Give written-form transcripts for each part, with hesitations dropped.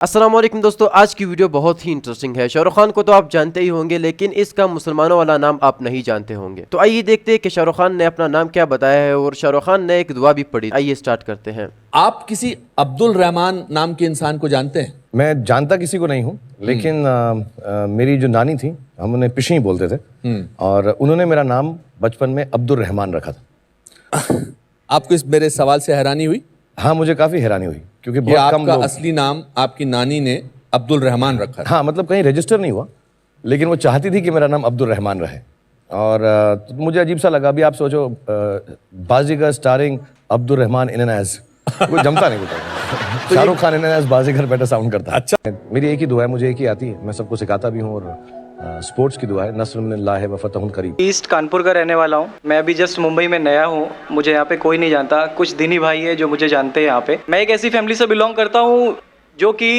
अस्सलाम वालेकुम दोस्तों, आज की वीडियो बहुत ही इंटरेस्टिंग है। शाहरुख खान को तो आप जानते ही होंगे, लेकिन इसका मुसलमानों वाला नाम आप नहीं जानते होंगे। तो आइए देखते हैं कि शाहरुख खान ने अपना नाम क्या बताया है और शाहरुख खान ने एक दुआ भी पढ़ी। आइए स्टार्ट करते हैं। आप किसी अब्दुल रहमान नाम के इंसान को जानते हैं? मैं जानता किसी को नहीं हूँ, लेकिन मेरी जो नानी थी, हम उन्हें पिशी बोलते थे और उन्होंने मेरा नाम बचपन में अब्दुल रहमान रखा था। आपको इस मेरे सवाल से हैरानी हुई? हाँ, मुझे काफी हैरानी हुई क्योंकि कि बहुत कम आपका लोग। असली नाम आपकी नानी ने अब्दुल रहमान रखा था। हाँ, मतलब कहीं रजिस्टर नहीं हुआ, लेकिन वो चाहती थी कि मेरा नाम अब्दुल रहमान रहे। और तो मुझे अजीब सा लगा। अभी आप सोचो, Baazigar starring Abdul Rahman in an age, वो जमता नहीं होता। तो Shahrukh Khan in an age Baazigar better sound करता है। अच्छा, मेरी एक ही दुआ है, मुझे एक ही आती है, मैं सबको सिखाता भी हूँ। और स्पोर्ट्स की दुआ है, नस्रुम मिनल्लाहि व फतहुन करीब। ईस्ट कानपुर का रहने वाला हूँ। मैं अभी जस्ट मुंबई में नया हूँ, मुझे यहाँ पे कोई नहीं जानता। कुछ दीनी भाई है जो मुझे जानते हैं यहाँ पे। मैं एक ऐसी फैमिली से बिलोंग करता हूँ जो कि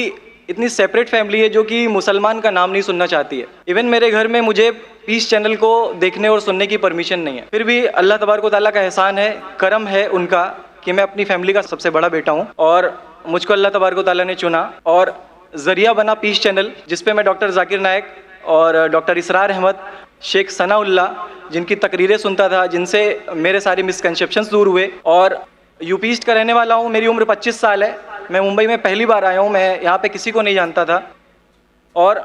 इतनी सेपरेट फैमिली है जो कि मुसलमान का नाम नहीं सुनना चाहती है। इवन मेरे घर में मुझे पीस चैनल को देखने और सुनने की परमिशन नहीं है। फिर भी अल्लाह तबारक व तआला का एहसान है, करम है उनका कि मैं अपनी फैमिली का सबसे बड़ा बेटा हूँ और मुझको अल्लाह तबारक व तआला ने चुना और ज़रिया बना पीस चैनल, जिसपे मैं डॉक्टर जाकिर नायक और डॉक्टर इसरार अहमद, शेख सनाउल्लाह जिनकी तकरीरें सुनता था, जिनसे मेरे सारे मिसकंसेप्शंस दूर हुए। और यूपी ईस्ट का रहने वाला हूँ। मेरी उम्र 25 साल है। मैं मुंबई में पहली बार आया हूँ। मैं यहाँ पे किसी को नहीं जानता था और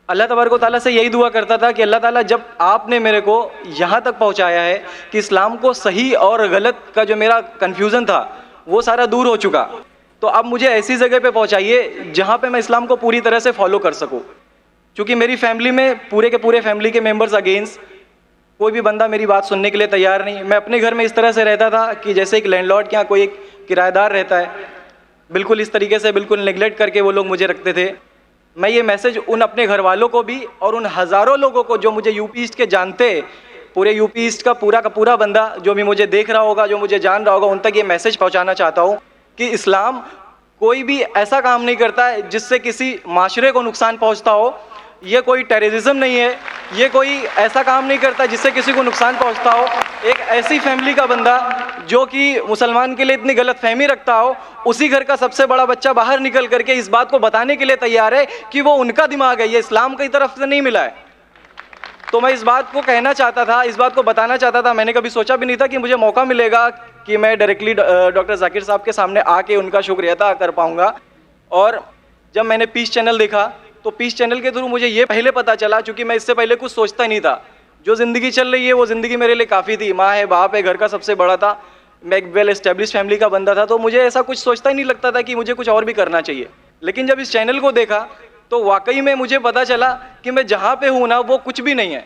अल्लाह तबारक व तआला से यही दुआ करता था कि अल्लाह ताला, जब आपने मेरे को यहाँ तक पहुँचाया है कि इस्लाम को सही और गलत का जो मेरा कन्फ्यूज़न था वो सारा दूर हो चुका, तो अब मुझे ऐसी जगह पे पहुँचाइए जहाँ पे मैं इस्लाम को पूरी तरह से फॉलो कर सकूँ। क्योंकि मेरी फैमिली में पूरे के पूरे फैमिली के मेंबर्स अगेंस्ट, कोई भी बंदा मेरी बात सुनने के लिए तैयार नहीं। मैं अपने घर में इस तरह से रहता था कि जैसे एक लैंडलॉर्ड के यहाँ कोई एक किराएदार रहता है, बिल्कुल इस तरीके से बिल्कुल नेगलेक्ट करके वो लोग मुझे रखते थे। मैं ये मैसेज उन अपने घर वालों को भी और उन हज़ारों लोगों को जो मुझे यूपी ईस्ट के जानते, पूरे यूपी ईस्ट का पूरा बंदा जो भी मुझे देख रहा होगा, जो मुझे जान रहा होगा, उन तक ये मैसेज पहुँचाना चाहता हूँ कि इस्लाम कोई भी ऐसा काम नहीं करता है जिससे किसी माशरे को नुकसान पहुँचता हो। ये कोई टेररिज्म नहीं है, ये कोई ऐसा काम नहीं करता जिससे किसी को नुकसान पहुंचता हो। एक ऐसी फैमिली का बंदा जो कि मुसलमान के लिए इतनी गलत फहमी रखता हो, उसी घर का सबसे बड़ा बच्चा बाहर निकल करके इस बात को बताने के लिए तैयार है कि वो उनका दिमाग है, ये इस्लाम की तरफ से नहीं मिला है। तो मैं इस बात को कहना चाहता था, इस बात को बताना चाहता था। मैंने कभी सोचा भी नहीं था कि मुझे मौका मिलेगा कि मैं डायरेक्टली डॉक्टर जाकिर साहब के सामने आके उनका शुक्रिया अदा कर पाऊँगा। और जब मैंने पीस चैनल देखा तो पीस चैनल के थ्रू मुझे ये पहले पता चला, क्योंकि मैं इससे पहले कुछ सोचता नहीं था। जो ज़िंदगी चल रही है वो ज़िंदगी मेरे लिए काफ़ी थी। माँ है, बाप है, घर का सबसे बड़ा था, मैं एक वेल एस्टेब्लिश फैमिली का बंदा था, तो मुझे ऐसा कुछ सोचता ही नहीं लगता था कि मुझे कुछ और भी करना चाहिए। लेकिन जब इस चैनल को देखा तो वाकई में मुझे पता चला कि मैं जहाँ पे हूँ ना वो कुछ भी नहीं है।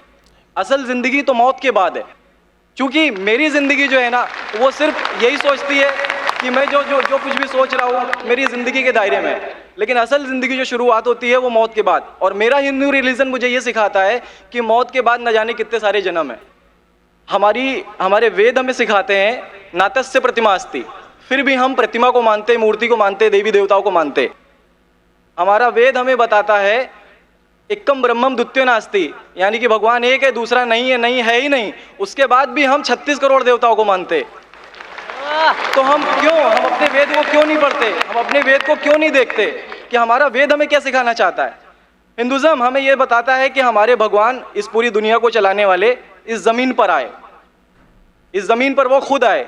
असल ज़िंदगी तो मौत के बाद है। क्योंकि मेरी ज़िंदगी जो है ना वो सिर्फ यही सोचती है कि मैं जो कुछ भी सोच रहा हूँ मेरी ज़िंदगी के दायरे में है, लेकिन असल ज़िंदगी जो शुरुआत होती है वो मौत के बाद। और मेरा हिंदू रिलीजन मुझे ये सिखाता है कि मौत के बाद न जाने कितने सारे जन्म हैं। हमारे वेद हमें सिखाते हैं नातस्य प्रतिमा अस्ति, फिर भी हम प्रतिमा को मानते, मूर्ति को मानते, देवी देवताओं को मानते। हमारा वेद हमें बताता है एकम ब्रह्मम द्वितीयो नास्ति, यानी कि भगवान एक है, दूसरा नहीं है, नहीं है ही नहीं। उसके बाद भी हम 36 करोड़ देवताओं को मानते। तो हम अपने वेद को क्यों नहीं पढ़ते, हम अपने वेद को क्यों नहीं देखते कि हमारा वेद हमें क्या सिखाना चाहता है। हिंदुज़म हमें यह बताता है कि हमारे भगवान इस पूरी दुनिया को चलाने वाले इस ज़मीन पर आए, इस ज़मीन पर वो खुद आए।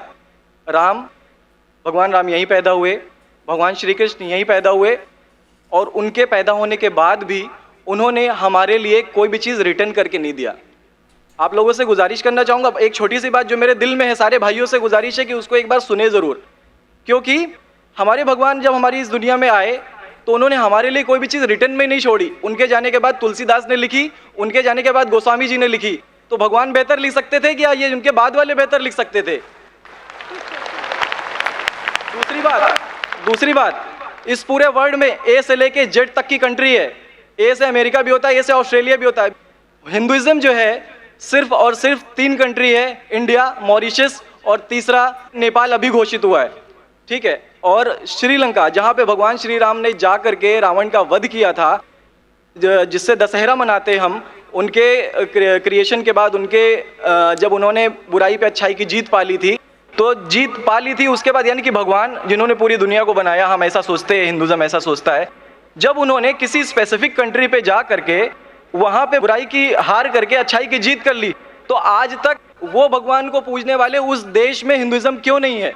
भगवान राम यहीं पैदा हुए, भगवान श्री कृष्ण यहीं पैदा हुए, और उनके पैदा होने के बाद भी उन्होंने हमारे लिए कोई भी चीज़ रिटर्न करके नहीं दिया। आप लोगों से गुजारिश करना चाहूँगा, एक छोटी सी बात जो मेरे दिल में है, सारे भाइयों से गुजारिश है कि उसको एक बार सुने ज़रूर। क्योंकि हमारे भगवान जब हमारी इस दुनिया में आए तो उन्होंने हमारे लिए कोई भी चीज़ रिटर्न में नहीं छोड़ी। उनके जाने के बाद तुलसीदास ने लिखी, उनके जाने के बाद गोस्वामी जी ने लिखी। तो भगवान बेहतर लिख सकते थे क्या ये उनके बाद वाले बेहतर लिख सकते थे? दूसरी बात, इस पूरे वर्ल्ड में ए से लेके जेड तक की कंट्री है। ए से अमेरिका भी होता है, ए से ऑस्ट्रेलिया भी होता है। हिंदुइज्म जो है सिर्फ और सिर्फ 3 कंट्री है, इंडिया, मॉरिशस और तीसरा नेपाल अभी घोषित हुआ है, ठीक है। और श्रीलंका, जहाँ पे भगवान श्री राम ने जा करके रावण का वध किया था, जिससे दशहरा मनाते हम, उनके क्रिएशन के बाद जब उन्होंने बुराई पे अच्छाई की जीत पा ली थी, तो जीत पा ली थी उसके बाद, यानी कि भगवान जिन्होंने पूरी दुनिया को बनाया, हम ऐसा सोचते हैं, हिंदुज़म ऐसा सोचता है जब उन्होंने किसी स्पेसिफिक कंट्री पे जा करके वहाँ पे बुराई की हार करके अच्छाई की जीत कर ली, तो आज तक वो भगवान को पूजने वाले उस देश में हिंदुइज्म क्यों नहीं है?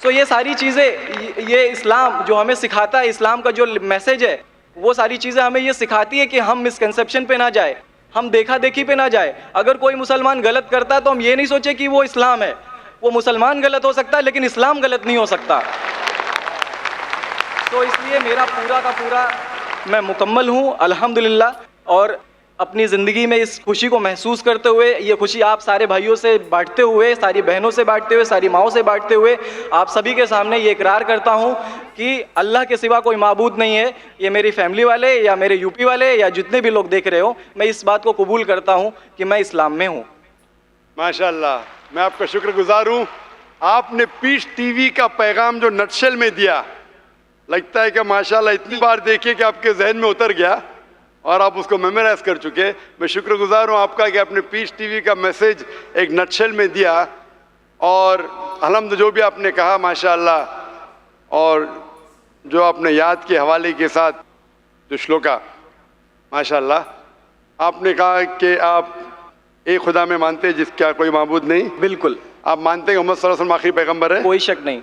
तो ये सारी चीज़ें, ये इस्लाम जो हमें सिखाता है, इस्लाम का जो मैसेज है, वो सारी चीज़ें हमें ये सिखाती है कि हम मिसकंसेप्शन पे ना जाए, हम देखा देखी पे ना जाए। अगर कोई मुसलमान गलत करता है तो हम ये नहीं सोचे कि वो इस्लाम है। वो मुसलमान गलत हो सकता है लेकिन इस्लाम गलत नहीं हो सकता। तो इसलिए मेरा पूरा का पूरा मैं मुकम्मल हूँ अल्हम्दुलिल्लाह, और अपनी ज़िंदगी में इस खुशी को महसूस करते हुए, ये खुशी आप सारे भाइयों से बांटते हुए, सारी बहनों से बांटते हुए, सारी माओं से बांटते हुए, आप सभी के सामने ये इकरार करता हूँ कि अल्लाह के सिवा कोई माबूद नहीं है। ये मेरी फैमिली वाले या मेरे यूपी वाले या जितने भी लोग देख रहे हो, मैं इस बात को कबूल करता हूँ कि मैं इस्लाम में हूँ। माशाल्लाह, मैं आपका शुक्रगुजार हूँ। आपने पीस टीवी का पैगाम जो नटशेल में दिया, लगता है कि माशाल्लाह इतनी बार देखिए कि आपके जहन में उतर गया और आप उसको मेमोराइज कर चुके। मैं शुक्रगुजार हूँ आपका कि आपने पीस टीवी का मैसेज एक नटशेल में दिया, और अल्हम्दुलिल्लाह जो भी आपने कहा माशाल्लाह, और जो आपने याद के हवाले के साथ जो श्लोका, माशाल्लाह आपने कहा कि आप एक खुदा में मानते हैं जिसका कोई माबूद नहीं। बिल्कुल। आप मानते हैं मोहम्मद सल्लल्लाहु अलैहि वसल्लम आखिरी पैगंबर है? कोई शक नहीं।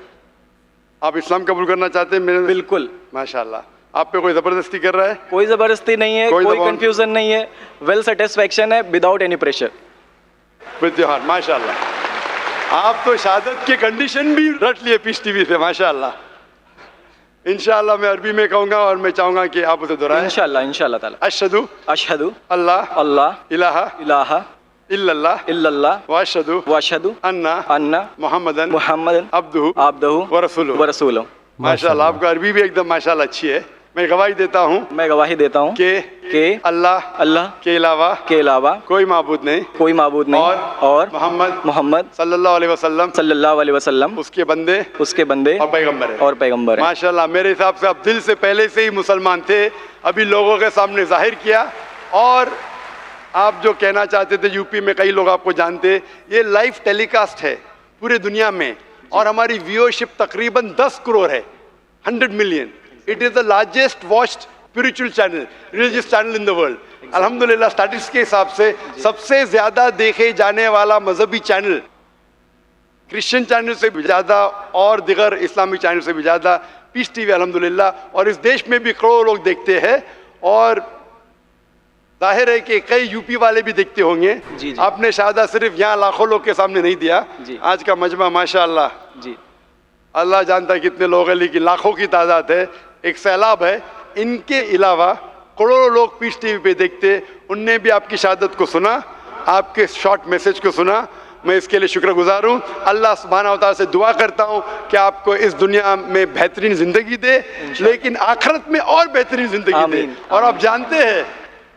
आप इस्लाम कबूल करना चाहते हैं? मेरे बिल्कुल। माशाल्लाह। आप पे कोई ज़बरदस्ती कर रहा है? कोई ज़बरदस्ती नहीं है, कोई कंफ्यूजन नहीं है, वेल सेटिस्फैक्शन है without any pressure. With your heart, माशाल्लाह। आप तो शहादत के कंडीशन भी रट लिए पीस टीवी से, माशाल्लाह। इंशाल्लाह मैं अरबी में कहूँगा और मैं चाहूँगा कि आप उसे दोहराएं। इंशाल्लाह, इंशाल्लाह ताला। अशहदु अशहदु अल्लाह अल्लाह इलाहा इलाहा इल्लल्लाह इल्लल्लाह व अशहदु वअशहदु अन्ना मुहम्मदन मुहम्मदन अब्दुहु अब्दुहु व रसूलुहु। व रसूलुहु। माशाल्लाह, आपका अरबी भी एकदम माशाल्लाह अच्छी है। मैं गवाही देता हूँ मैं गवाही देता हूँ कि अल्लाह अल्लाह के अलावा कोई माबूद नहीं, और मोहम्मद सल्लल्लाहु अलैहि वसल्लम उसके बंदे और पैगंबर है। माशाल्लाह, मेरे हिसाब से आप दिल से पहले से ही मुसलमान थे, अभी लोगों के सामने जाहिर किया। और आप जो कहना चाहते थे, यूपी में कई लोग आपको जानते, ये लाइव टेलीकास्ट है पूरे दुनिया में, और हमारी व्यूअरशिप तकरीबन 10 करोड़ है, 100 million. It is the largest watched spiritual channel, religious channel in the world. अल्हम्दुलिल्लाह, स्टैटिस्टिक्स के हिसाब से सबसे ज्यादा देखे जाने वाला मजहबी चैनल, क्रिश्चियन चैनल से भी ज्यादा और दिगर इस्लामिक चैनल से भी ज्यादा पीस टीवी अल्हम्दुलिल्लाह। और इस देश में भी करोड़ों लोग देखते हैं, और जाहिर है कि कई यूपी वाले भी देखते होंगे। जी। आपने शहादत सिर्फ यहाँ लाखों लोग के सामने नहीं दिया, आज का मजमा माशाल्लाह जी, अल्लाह जानता है कितने लोग हैं, लेकिन लाखों की तादाद है, एक सैलाब है। इनके अलावा करोड़ों लोग पीस टीवी पे देखते, उनने भी आपकी शहादत को सुना, आपके शॉर्ट मैसेज को सुना। मैं इसके लिए शुक्रगुजार हूँ। अल्लाह सुब्हानहू व तआला से दुआ करता हूँ कि आपको इस दुनिया में बेहतरीन जिंदगी दे, लेकिन आखिरत में और बेहतरीन जिंदगी दे। और आप जानते हैं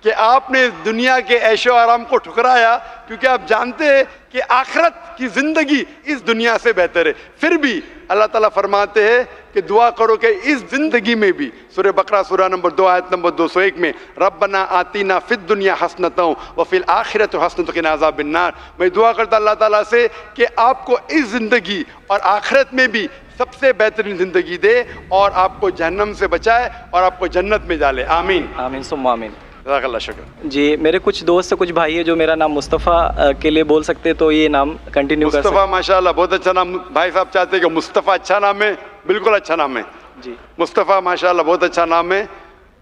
कि आपने दुनिया के ऐशो आराम को ठुकराया, क्योंकि आप जानते हैं कि आखिरत की जिंदगी इस दुनिया से बेहतर है। फिर भी अल्लाह ताला फरमाते हैं कि दुआ करो कि इस जिंदगी में भी, सूरह बकरा सूरह नंबर 2 आयत नंबर 201 में, रब्बना आतीना फिद दुनिया हसनतों व फिल आखिरत हसनतों क़िना अज़ाबिन्नार। मैं दुआ करता अल्लाह ताला से कि आपको इस जिंदगी और आखिरत में भी सबसे बेहतरीन जिंदगी दे, और आपको जहन्नम से बचाए और आपको जन्नत में डाले। आमीन आमीन सुम्मा आमीन। जज़ाकल्लाह शुक्र। जी, मेरे कुछ दोस्त से कुछ भाई है जो मेरा नाम मुस्तफ़ा के लिए बोल सकते, तो ये नाम कंटिन्यू कर सकते। मुस्तफ़ा माशाल्लाह बहुत अच्छा नाम। भाई साहब चाहते हैं कि मुस्तफ़ा अच्छा नाम है, बिल्कुल अच्छा नाम है जी। मुस्तफ़ा माशाल्लाह बहुत अच्छा नाम है,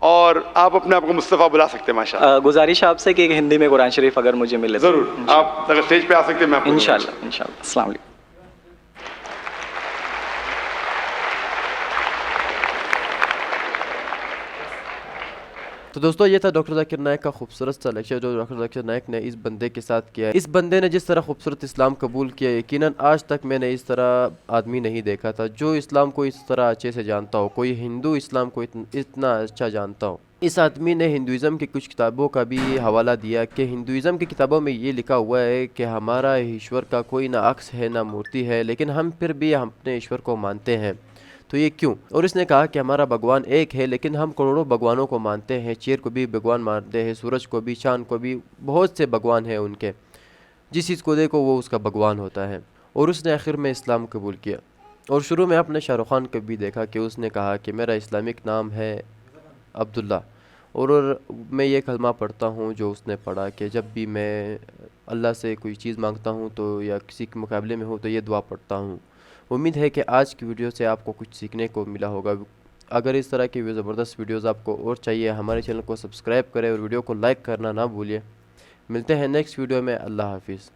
और आप अपने आप को मुस्तफ़ा बुला सकते हैं माशाल्लाह। गुजारिश आपसे कि एक हिंदी में कुरान शरीफ अगर मुझे मिले तो। ज़रूर, आप अगर स्टेज पे आ सकते हैं मैं आपको इंशाल्लाह इंशाल्लाह। अस्सलाम वालेकुम। तो दोस्तों, ये था डॉक्टर जाकिर नाइक का खूबसूरत सा लेक्चर जो डॉक्टर जाकिर नाइक ने इस बंदे के साथ किया है। इस बंदे ने जिस तरह खूबसूरत इस्लाम कबूल किया, यकीनन आज तक मैंने इस तरह आदमी नहीं देखा था जो इस्लाम को इस तरह अच्छे से जानता हो, कोई हिंदू इस्लाम को इतना अच्छा जानता हो। इस आदमी ने हिंदुज़म की कुछ किताबों का भी हवाला दिया कि हिंदुज़म की किताबों में ये लिखा हुआ है कि हमारा ईश्वर का कोई ना अक्स है ना मूर्ति है, लेकिन हम फिर भी अपने ईश्वर को मानते हैं। तो ये क्यों? और इसने कहा कि हमारा भगवान एक है, लेकिन हम करोड़ों भगवानों को मानते हैं। चेर को भी भगवान मानते हैं, सूरज को भी, चाँद को भी, बहुत से भगवान हैं उनके। जिस चीज़ को देखो वो उसका भगवान होता है। और उसने आखिर में इस्लाम कबूल किया। और शुरू में आपने शाहरुख़ खान को भी देखा कि उसने कहा कि मेरा इस्लामिक नाम है अब्दुल्ला, और मैं ये कलमा पढ़ता हूँ जो उसने पढ़ा कि जब भी मैं अल्लाह से कोई चीज़ मांगता हूँ तो या किसी के मुकाबले में हूँ तो ये दुआ पढ़ता हूँ। उम्मीद है कि आज की वीडियो से आपको कुछ सीखने को मिला होगा। अगर इस तरह की ज़बरदस्त वीडियोज़ आपको और चाहिए, हमारे चैनल को सब्सक्राइब करें और वीडियो को लाइक करना ना भूलिए। मिलते हैं नेक्स्ट वीडियो में। अल्लाह हाफिज़।